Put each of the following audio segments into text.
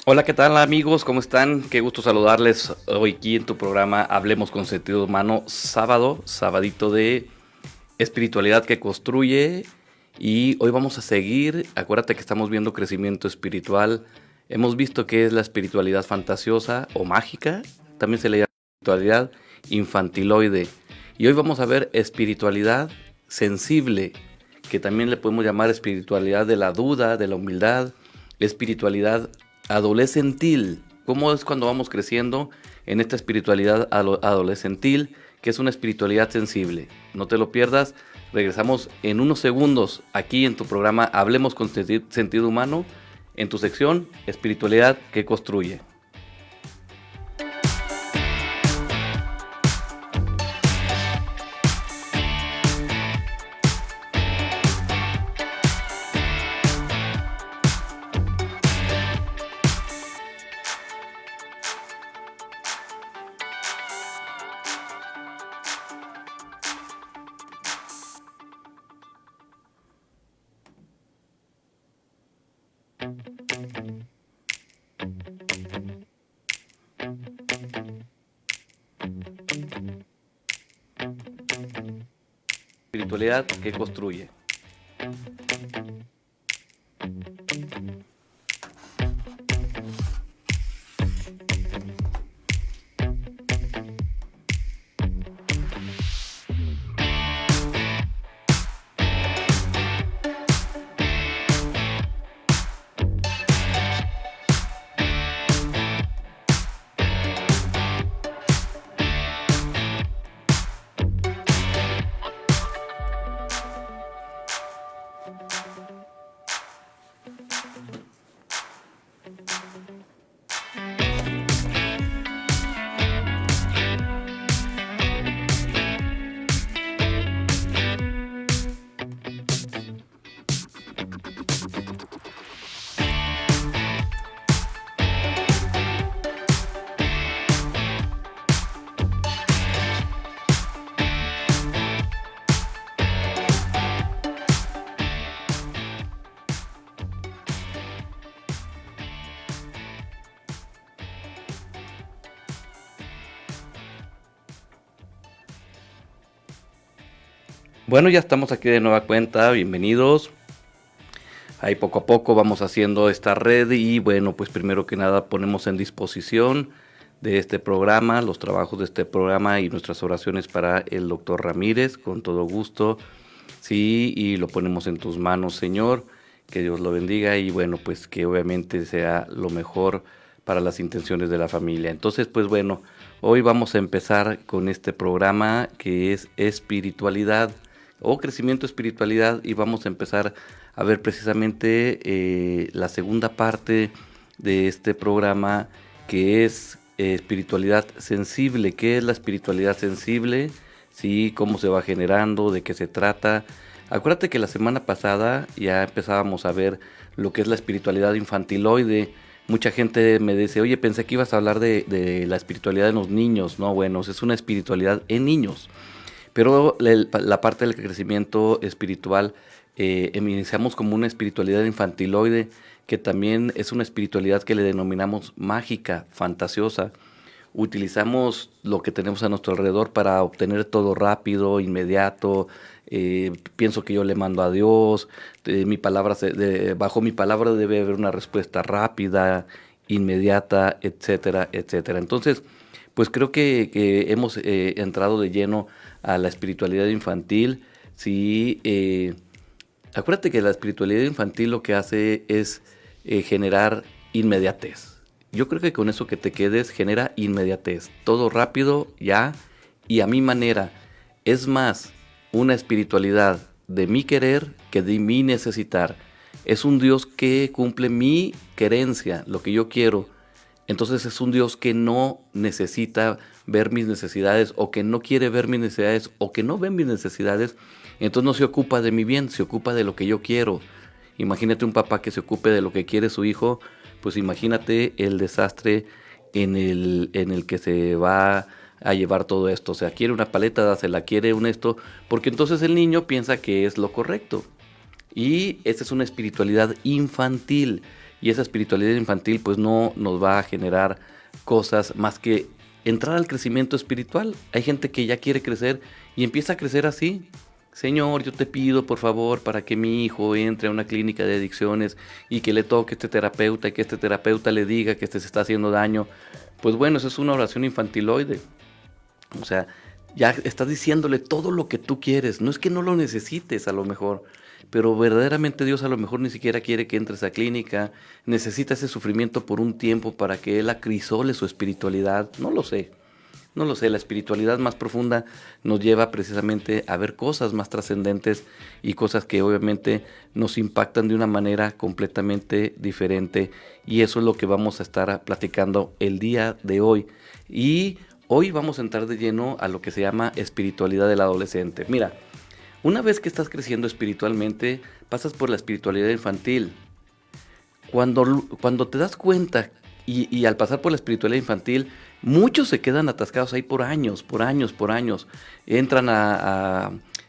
Hola, ¿qué tal amigos? ¿Cómo están? Qué gusto saludarles hoy aquí en tu programa Hablemos con Sentido Humano, sabadito de espiritualidad que construye. Y hoy vamos a seguir, acuérdate que estamos viendo crecimiento espiritual. Hemos visto que es la espiritualidad fantasiosa o mágica, también se le llama espiritualidad infantiloide. Y hoy vamos a ver espiritualidad sensible, que también le podemos llamar espiritualidad de la duda, de la humildad, espiritualidad adolescentil. ¿Cómo es cuando vamos creciendo en esta espiritualidad adolescentil, que es una espiritualidad sensible? No te lo pierdas. Regresamos en unos segundos aquí en tu programa Hablemos con Sentido Humano, en tu sección Espiritualidad que construye. Espiritualidad que construye. Bueno, ya estamos aquí de nueva cuenta, bienvenidos. Ahí poco a poco vamos haciendo esta red y bueno, pues primero que nada ponemos en disposición de este programa, los trabajos de este programa y nuestras oraciones para el doctor Ramírez, con todo gusto. Sí, y lo ponemos en tus manos, Señor, que Dios lo bendiga y bueno, pues que obviamente sea lo mejor para las intenciones de la familia. Entonces, pues bueno, hoy vamos a empezar con este programa que es espiritualidad o crecimiento espiritualidad y vamos a empezar a ver precisamente la segunda parte de este programa que es espiritualidad sensible. ¿Qué es la espiritualidad sensible? Sí, cómo se va generando, de qué se trata. Acuérdate que la semana pasada ya empezábamos a ver lo que es la espiritualidad infantiloide. Mucha gente me dice, oye, pensé que ibas a hablar de la espiritualidad en los niños. No, bueno, es una espiritualidad en niños. Pero la parte del crecimiento espiritual iniciamos como una espiritualidad infantiloide, que también es una espiritualidad que le denominamos mágica, fantasiosa. Utilizamos lo que tenemos a nuestro alrededor para obtener todo rápido, inmediato. Pienso que yo le mando a Dios, bajo mi palabra debe haber una respuesta rápida, inmediata, etcétera, etcétera. Entonces, pues creo que hemos entrado de lleno a la espiritualidad infantil. Sí, acuérdate que la espiritualidad infantil lo que hace es generar inmediatez. Yo creo que con eso que te quedes genera inmediatez. Todo rápido, ya, y a mi manera. Es más, una espiritualidad de mi querer que de mi necesitar. Es un Dios que cumple mi querencia, lo que yo quiero. Entonces es un Dios que no necesita ver mis necesidades o que no quiere ver mis necesidades o que no ve mis necesidades. Entonces no se ocupa de mi bien, se ocupa de lo que yo quiero. Imagínate un papá que se ocupe de lo que quiere su hijo, pues imagínate el desastre en el que se va a llevar todo esto. O sea, quiere una paleta, dásela, quiere un esto, porque entonces el niño piensa que es lo correcto. Y esta es una espiritualidad infantil y esa espiritualidad infantil pues no nos va a generar cosas más que entrar al crecimiento espiritual. Hay gente que ya quiere crecer y empieza a crecer así. Señor, yo te pido por favor para que mi hijo entre a una clínica de adicciones y que le toque este terapeuta y que este terapeuta le diga que este se está haciendo daño. Pues bueno, eso es una oración infantiloide. O sea, ya estás diciéndole todo lo que tú quieres. No es que no lo necesites a lo mejor, pero verdaderamente Dios a lo mejor ni siquiera quiere que entres a clínica. Necesita ese sufrimiento por un tiempo para que Él acrisole su espiritualidad. No lo sé. No lo sé, la espiritualidad más profunda nos lleva precisamente a ver cosas más trascendentes y cosas que obviamente nos impactan de una manera completamente diferente. Y eso es lo que vamos a estar platicando el día de hoy. Y hoy vamos a entrar de lleno a lo que se llama espiritualidad del adolescente. Mira, una vez que estás creciendo espiritualmente, pasas por la espiritualidad infantil. Cuando te das cuenta y al pasar por la espiritualidad infantil, muchos se quedan atascados ahí por años, por años, por años. Entran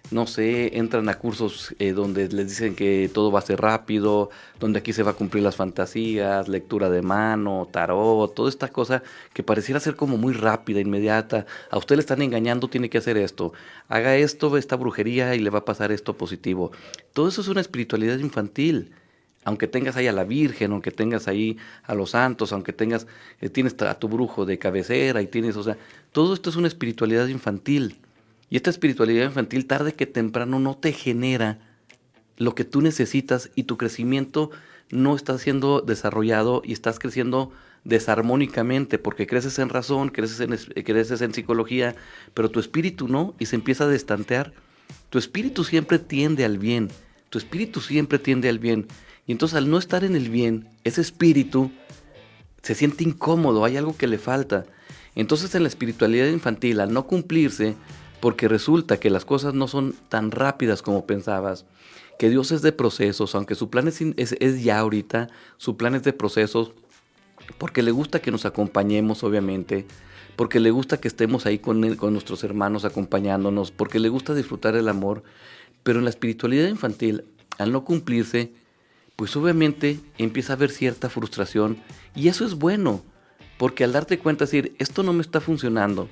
no sé, entran a cursos donde les dicen que todo va a ser rápido, donde aquí se va a cumplir las fantasías, lectura de mano, tarot, toda esta cosa que pareciera ser como muy rápida, inmediata. A usted le están engañando, tiene que hacer esto. Haga esto, esta brujería y le va a pasar esto positivo. Todo eso es una espiritualidad infantil. Aunque tengas ahí a la Virgen, aunque tengas ahí a los santos, aunque tienes a tu brujo de cabecera y tienes, o sea, todo esto es una espiritualidad infantil. Y esta espiritualidad infantil tarde que temprano no te genera lo que tú necesitas y tu crecimiento no está siendo desarrollado y estás creciendo desarmónicamente porque creces en razón, creces en psicología, pero tu espíritu no y se empieza a destantear. Tu espíritu siempre tiende al bien, tu espíritu siempre tiende al bien. Y entonces al no estar en el bien, ese espíritu se siente incómodo, hay algo que le falta. Entonces en la espiritualidad infantil, al no cumplirse, porque resulta que las cosas no son tan rápidas como pensabas, que Dios es de procesos, aunque su plan es ya ahorita, su plan es de procesos, porque le gusta que nos acompañemos, obviamente, porque le gusta que estemos ahí con nuestros hermanos acompañándonos, porque le gusta disfrutar el amor, pero en la espiritualidad infantil, al no cumplirse, pues obviamente empieza a haber cierta frustración y eso es bueno, porque al darte cuenta, decir, esto no me está funcionando,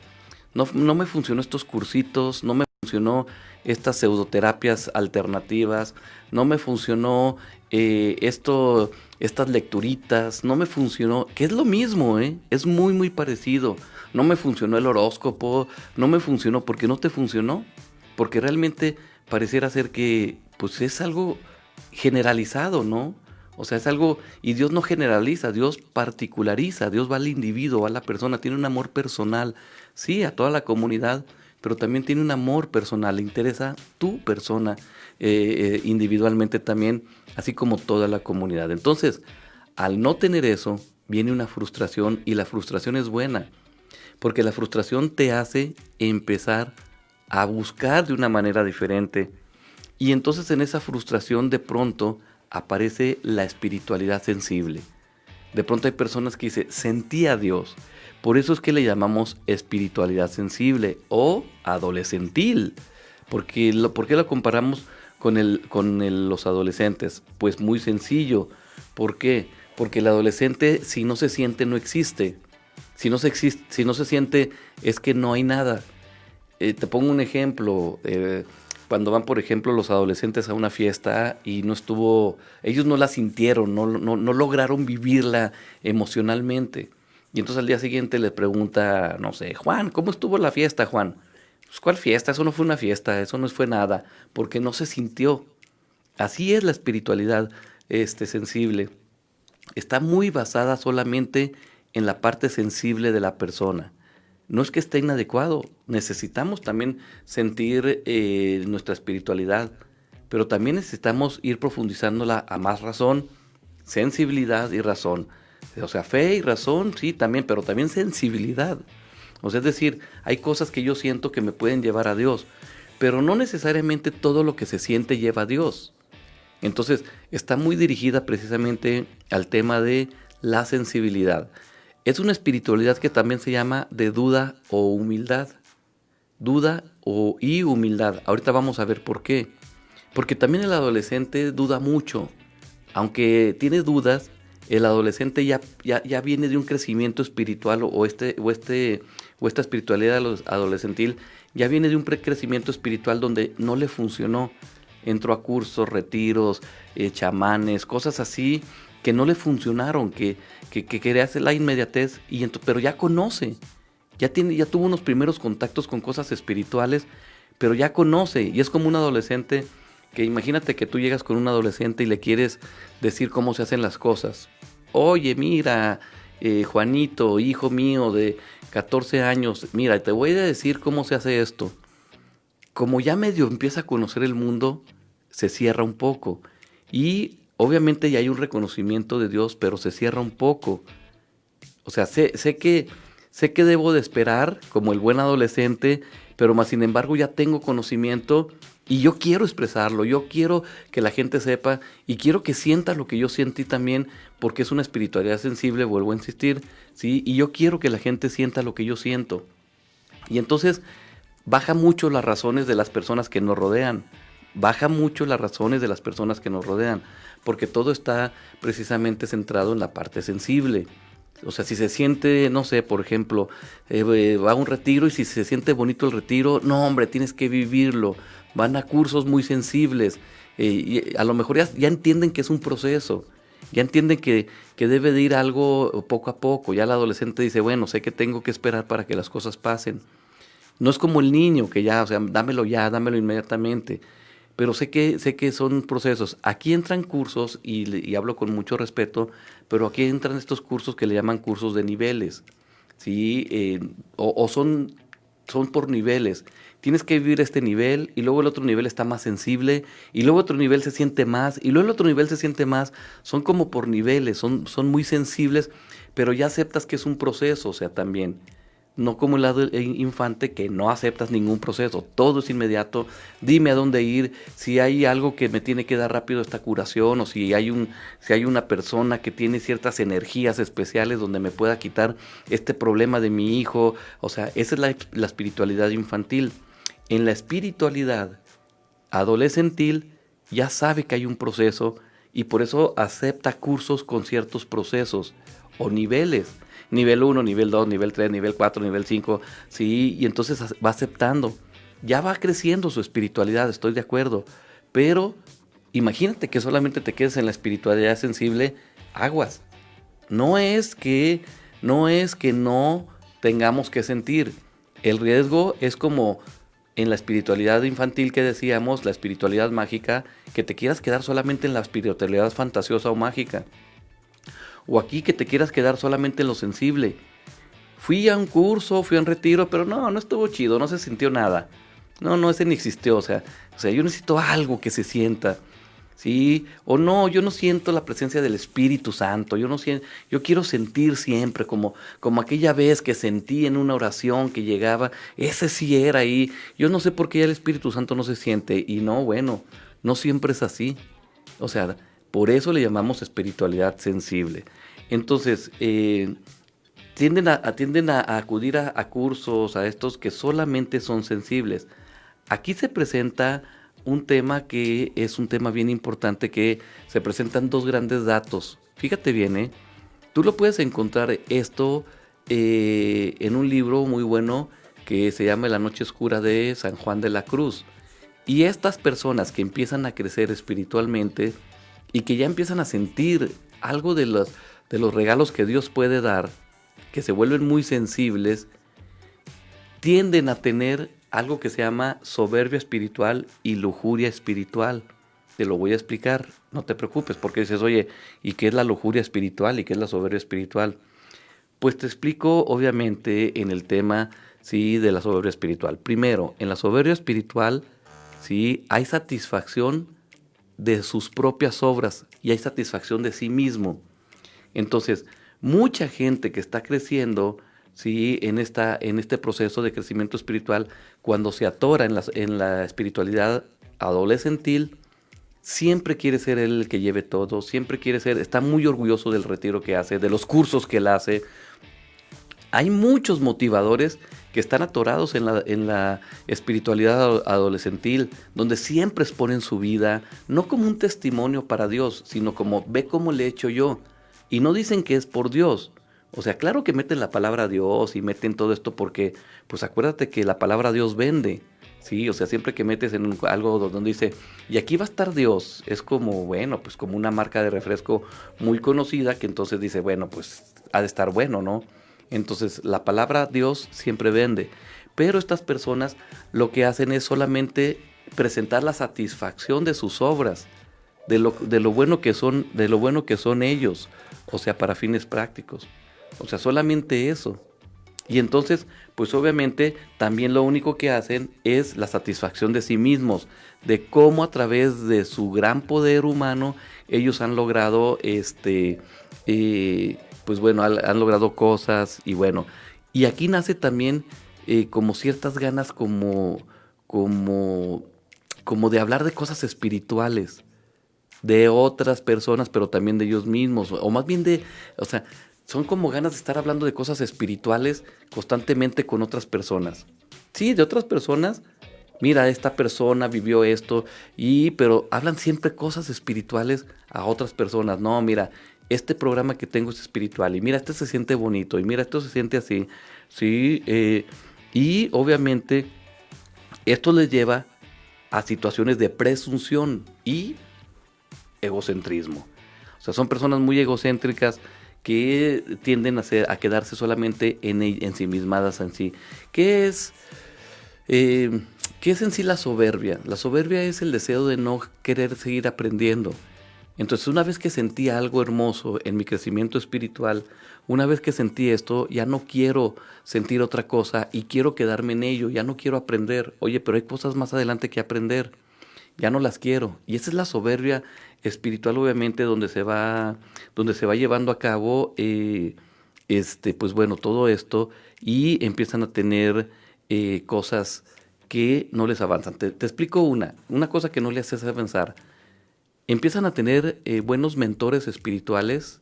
no me funcionó estos cursitos, no me funcionó estas pseudoterapias alternativas, no me funcionó estas lecturitas, no me funcionó, que es lo mismo, es muy muy parecido, no me funcionó el horóscopo, no me funcionó, porque no te funcionó, porque realmente pareciera ser que pues es algo generalizado, ¿no? O sea, es algo, y Dios no generaliza, Dios particulariza, Dios va al individuo, va a la persona, tiene un amor personal, sí, a toda la comunidad, pero también tiene un amor personal, le interesa tu persona individualmente también, así como toda la comunidad. Entonces, al no tener eso, viene una frustración y la frustración es buena, porque la frustración te hace empezar a buscar de una manera diferente. Y entonces en esa frustración de pronto aparece la espiritualidad sensible. De pronto hay personas que dicen, sentí a Dios. Por eso es que le llamamos espiritualidad sensible o adolescentil. ¿Por qué lo comparamos con los adolescentes? Pues muy sencillo. ¿Por qué? Porque el adolescente, si no se siente, no existe. Si no se siente, es que no hay nada. Te pongo un ejemplo. Cuando van, por ejemplo, los adolescentes a una fiesta y ellos no la sintieron, no lograron vivirla emocionalmente. Y entonces al día siguiente les pregunta, no sé, Juan, ¿cómo estuvo la fiesta, Juan? Pues, ¿cuál fiesta? Eso no fue una fiesta, eso no fue nada, porque no se sintió. Así es la espiritualidad sensible. Está muy basada solamente en la parte sensible de la persona. No es que esté inadecuado, necesitamos también sentir nuestra espiritualidad, pero también necesitamos ir profundizándola a más razón, sensibilidad y razón. O sea, fe y razón, sí, también, pero también sensibilidad. O sea, es decir, hay cosas que yo siento que me pueden llevar a Dios, pero no necesariamente todo lo que se siente lleva a Dios. Entonces, está muy dirigida precisamente al tema de la sensibilidad. Es una espiritualidad que también se llama de duda o humildad. Y humildad. Ahorita vamos a ver por qué. Porque también el adolescente duda mucho. Aunque tiene dudas, el adolescente ya viene de un crecimiento espiritual o esta espiritualidad adolescentil ya viene de un crecimiento espiritual donde no le funcionó. Entró a cursos, retiros, chamanes, cosas así que no le funcionaron, que quería hacer la inmediatez, pero ya conoce, ya tuvo unos primeros contactos con cosas espirituales, pero ya conoce, y es como un adolescente que imagínate que tú llegas con un adolescente y le quieres decir cómo se hacen las cosas. Oye, mira, Juanito, hijo mío de 14 años, mira, te voy a decir cómo se hace esto. Como ya medio empieza a conocer el mundo, se cierra un poco. Y obviamente ya hay un reconocimiento de Dios, pero se cierra un poco. O sea, sé que debo de esperar como el buen adolescente, pero más sin embargo ya tengo conocimiento y yo quiero expresarlo, yo quiero que la gente sepa y quiero que sienta lo que yo sentí también, porque es una espiritualidad sensible, vuelvo a insistir, ¿sí? Y yo quiero que la gente sienta lo que yo siento. Y entonces baja mucho las razones de las personas que nos rodean, baja mucho las razones de las personas que nos rodean, porque todo está precisamente centrado en la parte sensible. O sea, si se siente, no sé, por ejemplo, va a un retiro y si se siente bonito el retiro, no hombre, tienes que vivirlo. Van a cursos muy sensibles y a lo mejor ya entienden que es un proceso, ya entienden que debe de ir algo poco a poco. Ya el adolescente dice, bueno, sé que tengo que esperar para que las cosas pasen. No es como el niño que ya, o sea, dámelo inmediatamente. Pero sé que son procesos. Aquí entran cursos, y hablo con mucho respeto, pero aquí entran estos cursos que le llaman cursos de niveles, ¿sí? O son por niveles. Tienes que vivir este nivel, y luego el otro nivel está más sensible, y luego otro nivel se siente más, y luego el otro nivel se siente más. Son como por niveles, son muy sensibles, pero ya aceptas que es un proceso, o sea, también. No como el lado infante que no aceptas ningún proceso, todo es inmediato, dime a dónde ir, si hay algo que me tiene que dar rápido esta curación o si hay una persona que tiene ciertas energías especiales donde me pueda quitar este problema de mi hijo, o sea, esa es la espiritualidad infantil. En la espiritualidad adolescentil ya sabe que hay un proceso y por eso acepta cursos con ciertos procesos o niveles. Nivel 1, nivel 2, nivel 3, nivel 4, nivel 5, sí, y entonces va aceptando. Ya va creciendo su espiritualidad, estoy de acuerdo, pero imagínate que solamente te quedes en la espiritualidad sensible, aguas. No es que no tengamos que sentir. El riesgo es como en la espiritualidad infantil que decíamos, la espiritualidad mágica, que te quieras quedar solamente en la espiritualidad fantasiosa o mágica. O aquí que te quieras quedar solamente en lo sensible. Fui a un curso, fui a un retiro, pero no estuvo chido, no se sintió nada. No, ese ni existió, o sea, yo necesito algo que se sienta. Sí, o no, yo no siento la presencia del Espíritu Santo, yo quiero sentir siempre como aquella vez que sentí en una oración que llegaba, ese sí era ahí. Yo no sé por qué ya el Espíritu Santo no se siente y no, bueno, no siempre es así. O sea, por eso le llamamos espiritualidad sensible. Entonces, tienden a acudir a cursos, a estos que solamente son sensibles. Aquí se presenta un tema que es un tema bien importante, que se presentan dos grandes datos. Fíjate bien, tú lo puedes encontrar esto en un libro muy bueno que se llama La Noche Oscura de San Juan de la Cruz. Y estas personas que empiezan a crecer espiritualmente y que ya empiezan a sentir algo de los regalos que Dios puede dar, que se vuelven muy sensibles, tienden a tener algo que se llama soberbia espiritual y lujuria espiritual. Te lo voy a explicar, no te preocupes, porque dices, oye, ¿y qué es la lujuria espiritual y qué es la soberbia espiritual? Pues te explico obviamente en el tema, sí, de la soberbia espiritual. Primero, en la soberbia espiritual, sí, hay satisfacción de sus propias obras y hay satisfacción de sí mismo. Entonces, mucha gente que está creciendo, sí, en este proceso de crecimiento espiritual, cuando se atora en la espiritualidad adolescentil, siempre quiere ser él el que lleve todo, siempre está muy orgulloso del retiro que hace, de los cursos que él hace. Hay muchos motivadores que están atorados en la espiritualidad adolescentil, donde siempre exponen su vida, no como un testimonio para Dios, sino como ve cómo le he hecho yo. y no dicen que es por Dios. O sea, claro que meten la palabra Dios y meten todo esto porque, pues acuérdate que la palabra Dios vende, ¿sí? O sea, siempre que metes en algo donde dice, y aquí va a estar Dios, es como, bueno, pues como una marca de refresco muy conocida que entonces dice, bueno, pues ha de estar bueno, ¿no? Entonces, la palabra Dios siempre vende. Pero estas personas lo que hacen es solamente presentar la satisfacción de sus obras, de lo bueno que son, de lo bueno que son ellos, o sea, para fines prácticos. O sea, solamente eso. Y entonces, pues obviamente también lo único que hacen es la satisfacción de sí mismos, de cómo a través de su gran poder humano ellos han logrado, pues bueno, han logrado cosas y bueno. Y aquí nace también como ciertas ganas como, como de hablar de cosas espirituales de otras personas, pero también de ellos mismos, o más bien o sea, son como ganas de estar hablando de cosas espirituales constantemente con otras personas. Sí, de otras personas. Mira, esta persona vivió esto pero hablan siempre cosas espirituales a otras personas. No, mira, este programa que tengo es espiritual y mira, este se siente bonito y mira, esto se siente así. Sí, y obviamente esto les lleva a situaciones de presunción y egocentrismo. O sea, son personas muy egocéntricas que tienden a quedarse solamente en ensimismadas en sí. ¿Qué es, eh, ¿Qué es en sí la soberbia? La soberbia es el deseo de no querer seguir aprendiendo. Entonces, una vez que sentí algo hermoso en mi crecimiento espiritual, una vez que sentí esto, ya no quiero sentir otra cosa y quiero quedarme en ello, ya no quiero aprender. Oye, pero hay cosas más adelante que aprender, ya no las quiero. Y esa es la soberbia espiritual, obviamente, donde se va llevando a cabo, pues bueno, todo esto y empiezan a tener cosas que no les avanzan. Te explico una cosa que no les hace avanzar. Empiezan a tener buenos mentores espirituales,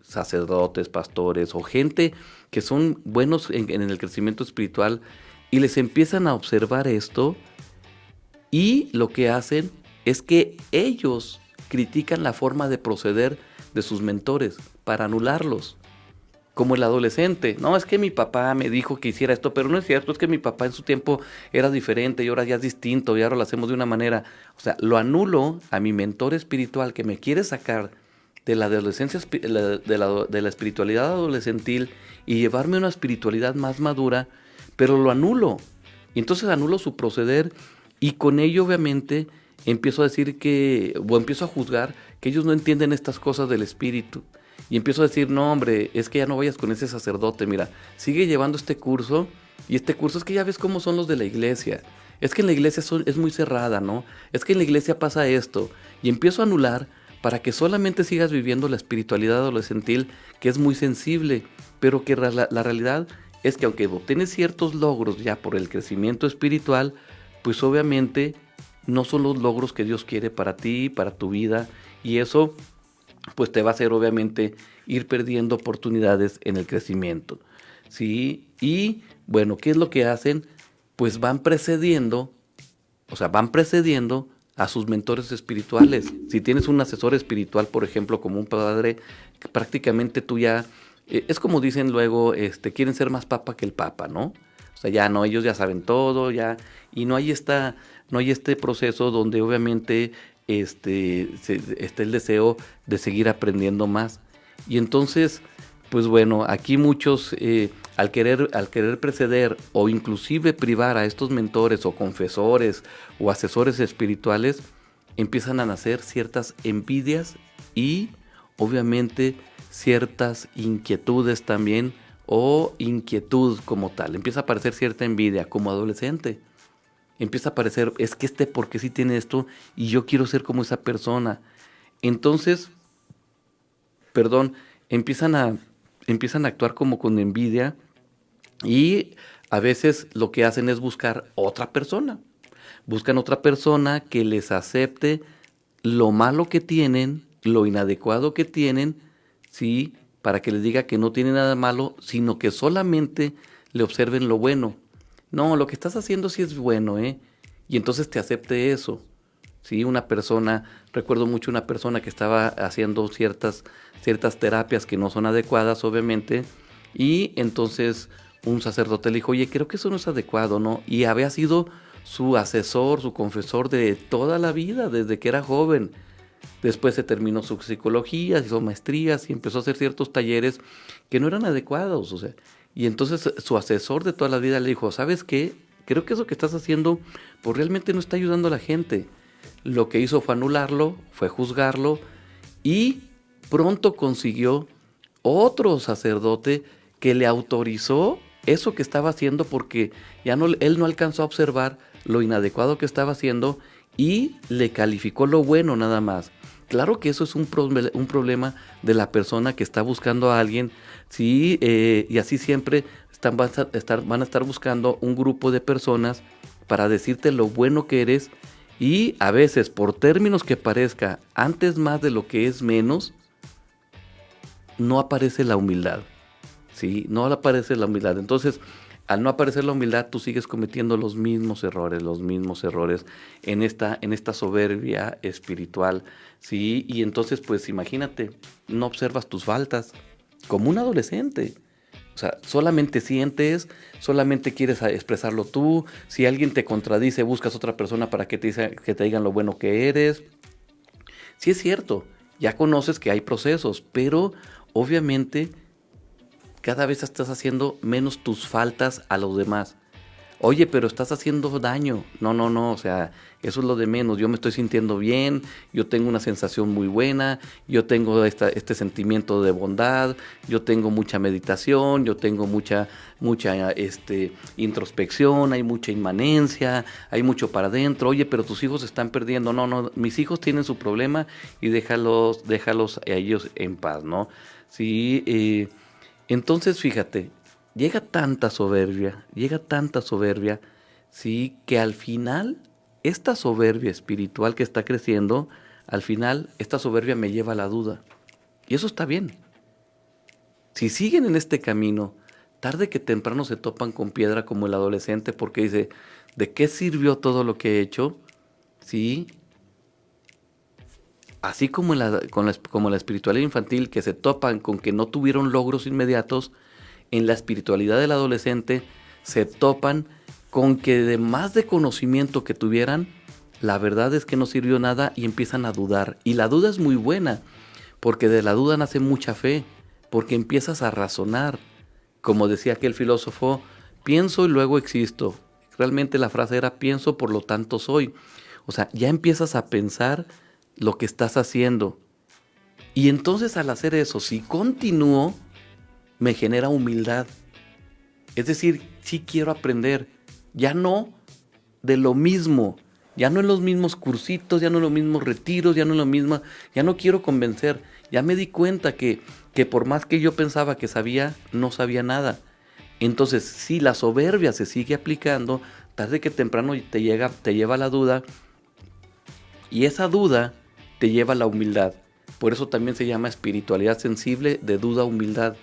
sacerdotes, pastores o gente que son buenos en el crecimiento espiritual y les empiezan a observar esto y lo que hacen es que ellos critican la forma de proceder de sus mentores para anularlos. Como el adolescente, no, es que mi papá me dijo que hiciera esto, pero no es cierto, es que mi papá en su tiempo era diferente y ahora ya es distinto y ahora lo hacemos de una manera. O sea, lo anulo a mi mentor espiritual que me quiere sacar de la adolescencia, de la espiritualidad adolescentil y llevarme a una espiritualidad más madura, pero lo anulo. Y entonces anulo su proceder y con ello obviamente empiezo a decir o empiezo a juzgar que ellos no entienden estas cosas del espíritu. Y empiezo a decir, no hombre, es que ya no vayas con ese sacerdote, mira, sigue llevando este curso, y este curso es que ya ves cómo son los de la iglesia. Es que en la iglesia es muy cerrada, ¿no? Es que en la iglesia pasa esto. Y empiezo a anular para que solamente sigas viviendo la espiritualidad adolescentil, que es muy sensible, pero que la realidad es que aunque obtienes ciertos logros ya por el crecimiento espiritual, pues obviamente no son los logros que Dios quiere para ti, para tu vida, y eso pues te va a hacer obviamente ir perdiendo oportunidades en el crecimiento, ¿sí? Y bueno, ¿qué es lo que hacen? Pues van precediendo a sus mentores espirituales. Si tienes un asesor espiritual, por ejemplo, como un padre, prácticamente tú ya, es como dicen luego, quieren ser más papa que el papa, ¿no? O sea, ya no, ellos ya saben todo, ya, y no hay este proceso donde obviamente está el deseo de seguir aprendiendo más. Y entonces, pues bueno, aquí muchos al querer preceder o inclusive privar a estos mentores o confesores o asesores espirituales, empiezan a nacer ciertas envidias y obviamente ciertas inquietudes también o inquietud como tal. Empieza a aparecer cierta envidia como adolescente. Empieza a aparecer, es que porque sí tiene esto y yo quiero ser como esa persona. Entonces, perdón, empiezan a, empiezan a actuar como con envidia y a veces lo que hacen es buscar otra persona. Buscan otra persona que les acepte lo malo que tienen, lo inadecuado que tienen, ¿sí? Para que les diga que no tiene nada malo, sino que solamente le observen lo bueno. No, lo que estás haciendo sí es bueno, ¿eh? Y entonces te acepte eso. Sí, recuerdo mucho una persona que estaba haciendo ciertas ciertas terapias que no son adecuadas, obviamente, y entonces un sacerdote le dijo, oye, creo que eso no es adecuado, ¿no? Y había sido su asesor, su confesor de toda la vida, desde que era joven. Después se terminó su psicología, hizo maestrías y empezó a hacer ciertos talleres que no eran adecuados, o sea. Y entonces su asesor de toda la vida le dijo, ¿sabes qué? Creo que eso que estás haciendo, pues realmente no está ayudando a la gente. Lo que hizo fue anularlo, fue juzgarlo y pronto consiguió otro sacerdote que le autorizó eso que estaba haciendo porque ya no, él no alcanzó a observar lo inadecuado que estaba haciendo y le calificó lo bueno nada más. Claro que eso es un problema de la persona que está buscando a alguien, sí, y así siempre van a estar buscando un grupo de personas para decirte lo bueno que eres y a veces por términos que parezca antes más de lo que es menos, no aparece la humildad, ¿sí? No aparece la humildad. Entonces, al no aparecer la humildad, tú sigues cometiendo los mismos errores en esta soberbia espiritual, ¿sí? Y entonces, pues imagínate, no observas tus faltas como un adolescente. O sea, solamente sientes, solamente quieres expresarlo tú. Si alguien te contradice, buscas otra persona para que que te digan lo bueno que eres. Sí es cierto, ya conoces que hay procesos, pero obviamente cada vez estás haciendo menos tus faltas a los demás. Oye, pero estás haciendo daño. No, no, no, o sea, eso es lo de menos. Yo me estoy sintiendo bien, yo tengo una sensación muy buena, yo tengo este sentimiento de bondad, yo tengo mucha meditación, yo tengo mucha introspección, hay mucha inmanencia, hay mucho para adentro. Oye, pero tus hijos se están perdiendo. No, no, mis hijos tienen su problema y déjalos a ellos en paz, ¿no? Sí, entonces fíjate, llega tanta soberbia, sí, que al final, esta soberbia espiritual que está creciendo, al final, esta soberbia me lleva a la duda. Y eso está bien. Si siguen en este camino, tarde que temprano se topan con piedra como el adolescente, porque dice, ¿de qué sirvió todo lo que he hecho? Sí, así como como la espiritualidad infantil, que se topan con que no tuvieron logros inmediatos, en la espiritualidad del adolescente se topan con que de más de conocimiento que tuvieran, la verdad es que no sirvió nada y empiezan a dudar. Y la duda es muy buena, porque de la duda nace mucha fe, porque empiezas a razonar. Como decía aquel filósofo, pienso y luego existo. Realmente la frase era pienso, por lo tanto soy. O sea, ya empiezas a pensar lo que estás haciendo. Y entonces al hacer eso, si continúo, me genera humildad. Es decir, sí quiero aprender, ya no de lo mismo, ya no en los mismos cursitos, ya no en los mismos retiros, ya no en lo mismo, ya no quiero convencer, ya me di cuenta que por más que yo pensaba que sabía, no sabía nada. Entonces, si la soberbia se sigue aplicando, tarde que temprano te lleva a la duda, y esa duda te lleva a la humildad. Por eso también se llama espiritualidad sensible de duda a humildad.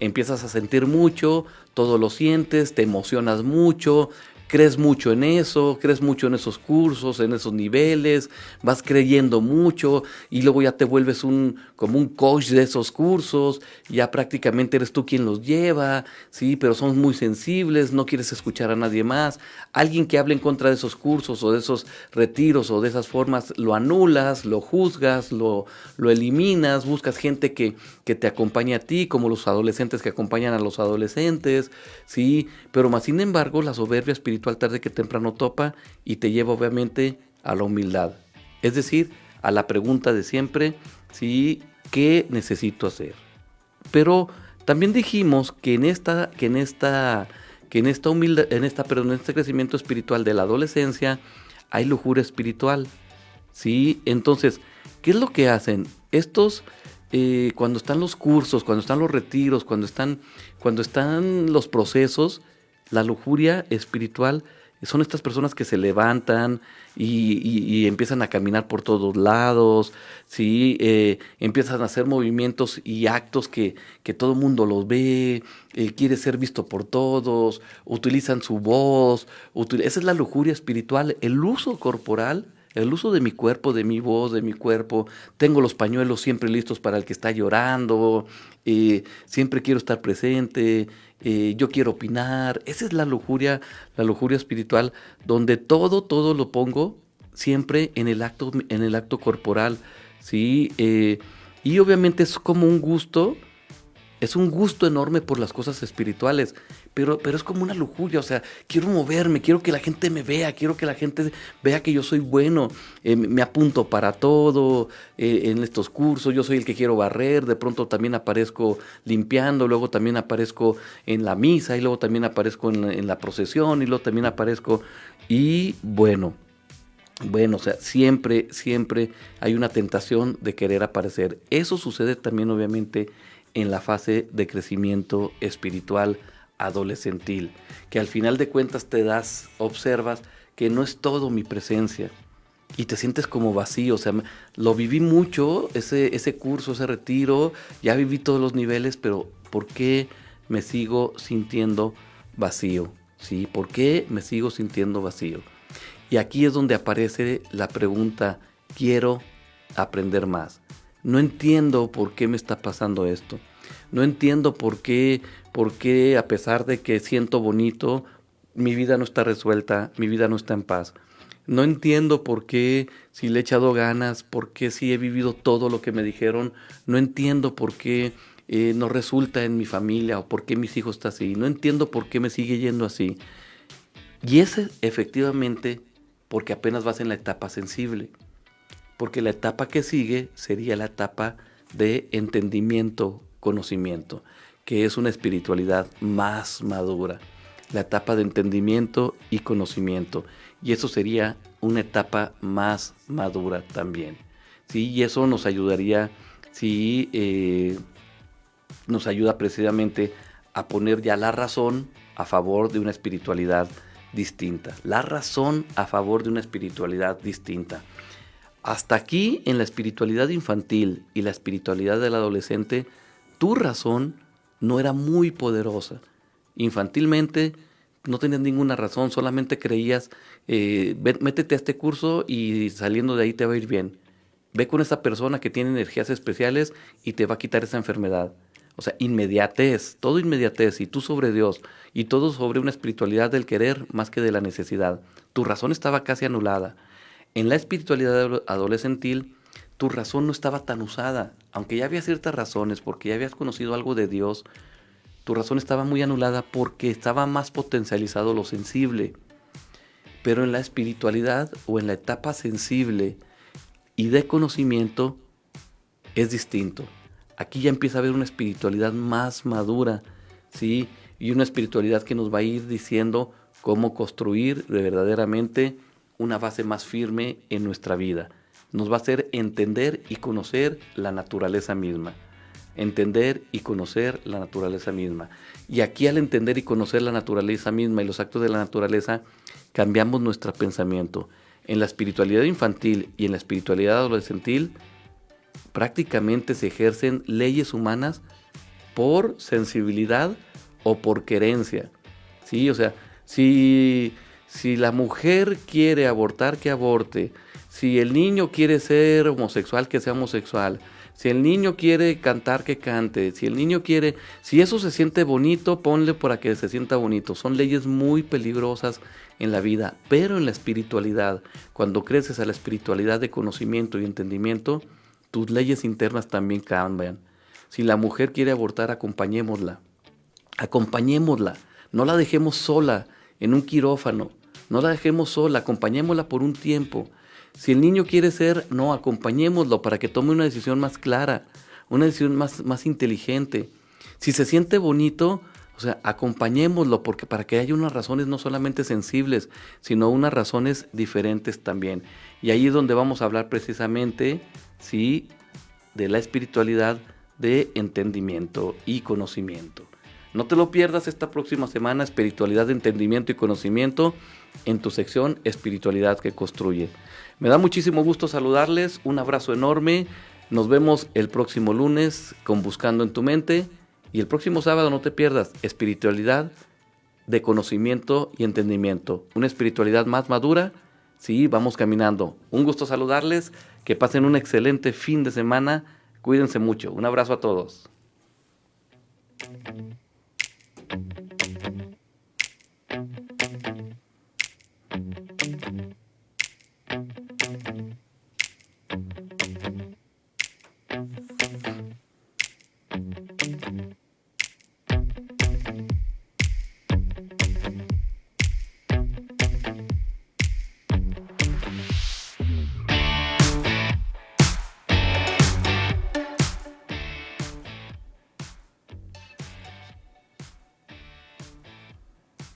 Empiezas a sentir mucho, todo lo sientes, te emocionas mucho, crees mucho en eso, crees mucho en esos cursos, en esos niveles, vas creyendo mucho y luego ya te vuelves como un coach de esos cursos, ya prácticamente eres tú quien los lleva, sí, pero son muy sensibles, no quieres escuchar a nadie más. Alguien que hable en contra de esos cursos o de esos retiros o de esas formas, lo anulas, lo juzgas, lo eliminas, buscas gente que te acompañe a ti, como los adolescentes que acompañan a los adolescentes, sí, pero más sin embargo la soberbia espiritual tarde que temprano topa y te lleva obviamente a la humildad. Es decir, a la pregunta de siempre, ¿sí? ¿Qué necesito hacer? Pero también dijimos que en este crecimiento espiritual de la adolescencia hay lujuria espiritual, ¿sí? Entonces, ¿qué es lo que hacen? Estos, cuando están los cursos, cuando están los retiros, cuando están los procesos, la lujuria espiritual son estas personas que se levantan y empiezan a caminar por todos lados, ¿sí? Empiezan a hacer movimientos y actos que todo el mundo los ve, quiere ser visto por todos, utilizan su voz, esa es la lujuria espiritual, el uso corporal el uso de mi cuerpo, de mi voz, de mi cuerpo. Tengo los pañuelos siempre listos para el que está llorando, siempre quiero estar presente, yo quiero opinar. Esa es la lujuria espiritual, donde todo lo pongo siempre en el acto corporal, ¿sí? Y obviamente es un gusto enorme por las cosas espirituales, pero es como una lujuria, o sea, quiero moverme, quiero que la gente me vea, quiero que la gente vea que yo soy bueno, me apunto para todo, en estos cursos, yo soy el que quiero barrer, de pronto también aparezco limpiando, luego también aparezco en la misa, y luego también aparezco en la procesión, y luego también aparezco, y bueno, o sea, siempre hay una tentación de querer aparecer. Eso sucede también obviamente en la fase de crecimiento espiritual adolescentil, que al final de cuentas observas que no es todo mi presencia y te sientes como vacío. O sea, lo viví mucho, ese curso, ese retiro, ya viví todos los niveles, pero ¿por qué me sigo sintiendo vacío? ¿Sí? ¿Por qué me sigo sintiendo vacío? Y aquí es donde aparece la pregunta, quiero aprender más. No entiendo por qué me está pasando esto. No entiendo por qué a pesar de que siento bonito, mi vida no está resuelta, mi vida no está en paz. No entiendo por qué si le he echado ganas, por qué si he vivido todo lo que me dijeron, no entiendo por qué no resulta en mi familia o por qué mis hijos están así. No entiendo por qué me sigue yendo así. Y ese efectivamente porque apenas vas en la etapa sensible, porque la etapa que sigue sería la etapa de entendimiento, conocimiento, que es una espiritualidad más madura, la etapa de entendimiento y conocimiento, y eso sería una etapa más madura también, ¿sí? Y eso nos ayudaría, sí, nos ayuda precisamente a poner ya la razón a favor de una espiritualidad distinta, la razón a favor de una espiritualidad distinta. Hasta aquí, en la espiritualidad infantil y la espiritualidad del adolescente, tu razón no era muy poderosa. Infantilmente no tenías ninguna razón, solamente creías, métete a este curso y saliendo de ahí te va a ir bien. Ve con esa persona que tiene energías especiales y te va a quitar esa enfermedad. O sea, inmediatez, todo inmediatez, y tú sobre Dios, y todo sobre una espiritualidad del querer más que de la necesidad. Tu razón estaba casi anulada. En la espiritualidad adolescentil, tu razón no estaba tan usada, aunque ya había ciertas razones, porque ya habías conocido algo de Dios, tu razón estaba muy anulada porque estaba más potencializado lo sensible. Pero en la espiritualidad o en la etapa sensible y de conocimiento es distinto. Aquí ya empieza a haber una espiritualidad más madura, ¿sí? Y una espiritualidad que nos va a ir diciendo cómo construir verdaderamente una base más firme en nuestra vida. Nos va a hacer entender y conocer la naturaleza misma. Entender y conocer la naturaleza misma. Y aquí al entender y conocer la naturaleza misma y los actos de la naturaleza, cambiamos nuestro pensamiento. En la espiritualidad infantil y en la espiritualidad adolescentil, prácticamente se ejercen leyes humanas por sensibilidad o por querencia, ¿sí? O sea, si la mujer quiere abortar, que aborte. Si el niño quiere ser homosexual, que sea homosexual. Si el niño quiere cantar, que cante. Si el niño quiere, si eso se siente bonito, ponle para que se sienta bonito. Son leyes muy peligrosas en la vida, pero en la espiritualidad, cuando creces a la espiritualidad de conocimiento y entendimiento, tus leyes internas también cambian. Si la mujer quiere abortar, acompañémosla. Acompañémosla. No la dejemos sola en un quirófano. No la dejemos sola, acompañémosla por un tiempo. Si el niño quiere ser, no, acompañémoslo para que tome una decisión más clara, una decisión más inteligente. Si se siente bonito, o sea, acompañémoslo porque para que haya unas razones no solamente sensibles, sino unas razones diferentes también. Y ahí es donde vamos a hablar precisamente, sí, de la espiritualidad de entendimiento y conocimiento. No te lo pierdas esta próxima semana, espiritualidad de entendimiento y conocimiento, en tu sección Espiritualidad que Construye. Me da muchísimo gusto saludarles, un abrazo enorme, nos vemos el próximo lunes con Buscando en tu Mente y el próximo sábado no te pierdas Espiritualidad de Conocimiento y Entendimiento, una espiritualidad más madura, Sí, vamos caminando. Un gusto saludarles, que pasen un excelente fin de semana, cuídense mucho. Un abrazo a todos.